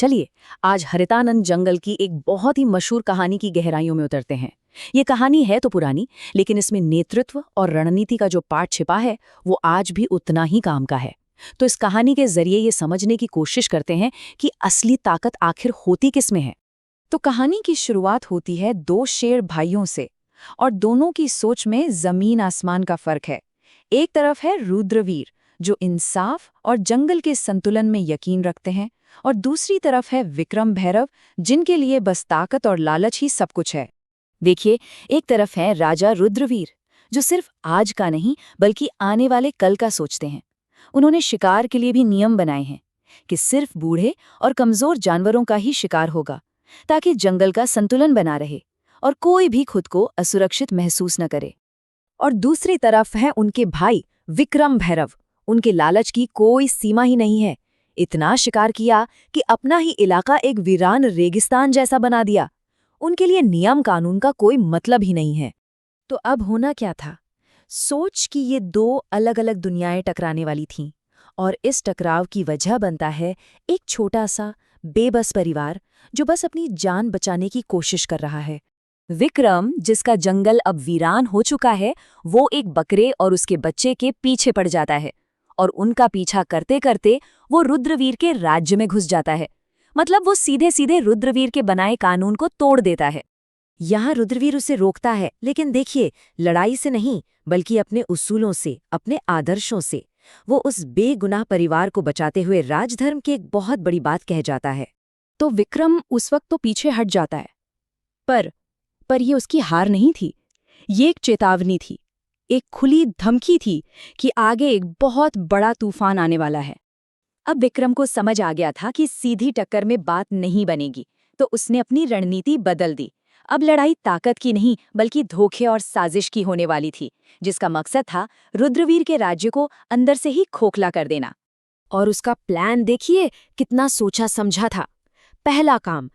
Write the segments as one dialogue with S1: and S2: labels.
S1: चलिए आज हरितानंद जंगल की एक बहुत ही मशहूर कहानी की गहराइयों में उतरते हैं। ये कहानी है तो पुरानी, लेकिन इसमें नेतृत्व और रणनीति का जो पाठ छिपा है वो आज भी उतना ही काम का है। तो इस कहानी के जरिए ये समझने की कोशिश करते हैं कि असली ताकत आखिर होती किस में है।
S2: तो कहानी की शुरुआत होती है दो शेर भाइयों से, और दोनों की सोच में जमीन आसमान का फर्क है। एक तरफ है रुद्रवीर, जो इंसाफ और जंगल के संतुलन में यकीन रखते हैं, और दूसरी तरफ है विक्रम भैरव, जिनके लिए बस ताकत और लालच ही सब कुछ है।
S1: देखिए, एक तरफ है राजा रुद्रवीर, जो सिर्फ आज का नहीं बल्कि आने वाले कल का सोचते हैं। उन्होंने शिकार के लिए भी नियम बनाए हैं कि सिर्फ बूढ़े और कमजोर जानवरों का ही शिकार होगा, ताकि जंगल का संतुलन बना रहे और कोई भी खुद को असुरक्षित महसूस न करे। और दूसरी तरफ है उनके भाई विक्रम भैरव। उनके लालच की कोई सीमा ही नहीं है। इतना शिकार किया कि अपना ही इलाका एक वीरान रेगिस्तान जैसा बना दिया। उनके लिए नियम कानून का कोई मतलब ही नहीं है। तो अब होना क्या था? सोच कि ये दो अलग अलग दुनियाएं टकराने वाली थीं, और इस टकराव की वजह बनता है एक छोटा सा बेबस परिवार जो बस अपनी जान बचाने की कोशिश कर रहा है। विक्रम, जिसका जंगल अब वीरान हो चुका है, वो एक बकरे और उसके बच्चे के पीछे पड़ जाता है, और उनका पीछा करते करते वो रुद्रवीर के राज्य में घुस जाता है। मतलब वो सीधे सीधे रुद्रवीर के बनाए कानून को तोड़ देता है। यहाँ रुद्रवीर उसे रोकता है, लेकिन देखिए, लड़ाई से नहीं बल्कि अपने उसूलों से, अपने आदर्शों से। वो उस बेगुनाह परिवार को बचाते हुए राजधर्म की एक बहुत बड़ी बात कह जाता है। तो विक्रम उस वक्त तो पीछे हट जाता है, पर ये उसकी हार नहीं थी। ये एक चेतावनी थी, एक खुली धमकी थी कि आगे एक बहुत बड़ा तूफान आने वाला है। अब विक्रम को समझ आ गया था कि सीधी टक्कर में बात नहीं बनेगी, तो उसने अपनी रणनीति बदल दी। अब लड़ाई ताकत की नहीं बल्कि धोखे और साजिश की होने वाली थी, जिसका मकसद था रुद्रवीर के राज्य को अंदर से ही खोखला कर देना। और उसका प्लान देखिए, कितना सोचा समझा था। पहला काम,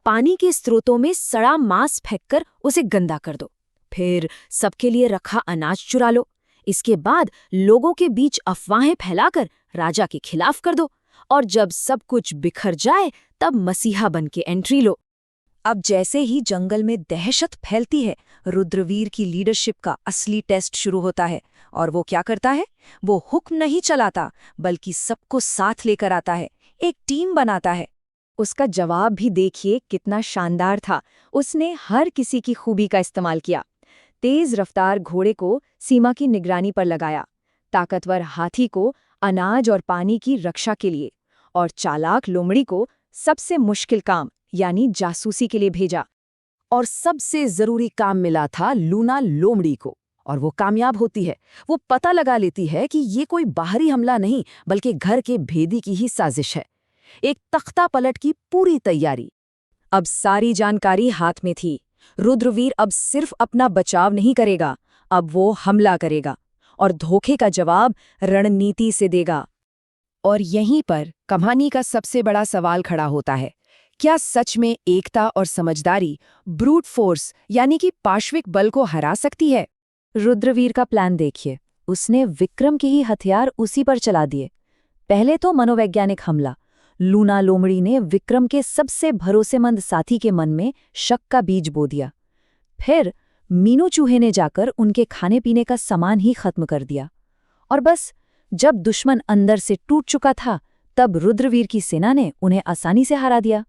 S1: पानी के स्रोतों में सड़ा मांस फेंककर उसे गंदा कर दो। फिर सबके लिए रखा अनाज चुरा लो। इसके बाद लोगों के बीच अफवाहें फैलाकर राजा के खिलाफ कर दो, और जब सब कुछ बिखर जाए तब मसीहा बन के एंट्री लो। अब जैसे ही जंगल में दहशत फैलती है, रुद्रवीर की लीडरशिप का असली टेस्ट शुरू होता है। और वो क्या करता है? वो हुक्म नहीं चलाता, बल्कि सबको साथ लेकर आता है, एक टीम बनाता है। उसका जवाब भी देखिए कितना शानदार था। उसने हर किसी की खूबी का इस्तेमाल किया। तेज रफ्तार घोड़े को सीमा की निगरानी पर लगाया, ताकतवर हाथी को अनाज और पानी की रक्षा के लिए, और चालाक लोमड़ी को सबसे मुश्किल काम यानी जासूसी के लिए भेजा। और सबसे जरूरी काम मिला था लूना लोमड़ी को, और वो कामयाब होती है। वो पता लगा लेती है कि ये कोई बाहरी हमला नहीं बल्कि घर के भेदी की ही साजिश है। एक तख्ता पलट की पूरी तैयारी। अब सारी जानकारी हाथ में थी। रुद्रवीर अब सिर्फ अपना बचाव नहीं करेगा, अब वो हमला करेगा, और धोखे का जवाब रणनीति से देगा। और यहीं पर कहानी का सबसे बड़ा सवाल खड़ा होता है। क्या सच में एकता और समझदारी ब्रूट फोर्स यानी कि पाश्विक बल को हरा सकती है? रुद्रवीर का प्लान देखिए। उसने विक्रम के ही हथियार उसी पर चला दिए। पहले तो मनोवैज्ञानिक हमला। लूना लोमड़ी ने विक्रम के सबसे भरोसेमंद साथी के मन में शक का बीज बो दिया। फिर मीनू चूहे ने जाकर उनके खाने पीने का सामान ही खत्म कर दिया। और बस जब दुश्मन अंदर से टूट चुका था, तब रुद्रवीर की सेना ने उन्हें आसानी से हरा दिया।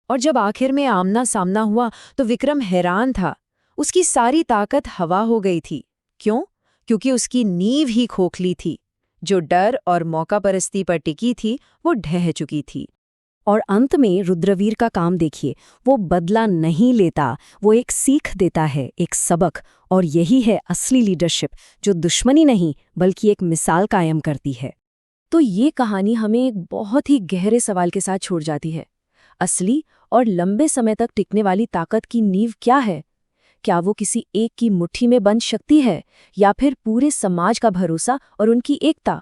S1: और जब आखिर में आमना सामना हुआ तो विक्रम हैरान था। उसकी सारी ताकत हवा हो गई थी। क्यों? क्योंकि उसकी नींव ही खोखली थी। जो डर और मौका परस्ती पर टिकी थी, वो ढह चुकी थी। और अंत में रुद्रवीर का काम देखिए। वो बदला नहीं लेता, वो एक सीख देता है, एक सबक। और यही है असली लीडरशिप, जो दुश्मनी नहीं बल्कि एक मिसाल कायम करती है। तो ये कहानी हमें एक बहुत ही गहरे सवाल के साथ छोड़ जाती है। असली और लंबे समय तक टिकने वाली ताकत की नींव क्या है? क्या वो किसी एक की मुट्ठी में बंद शक्ति है, या फिर पूरे समाज का भरोसा और उनकी एकता?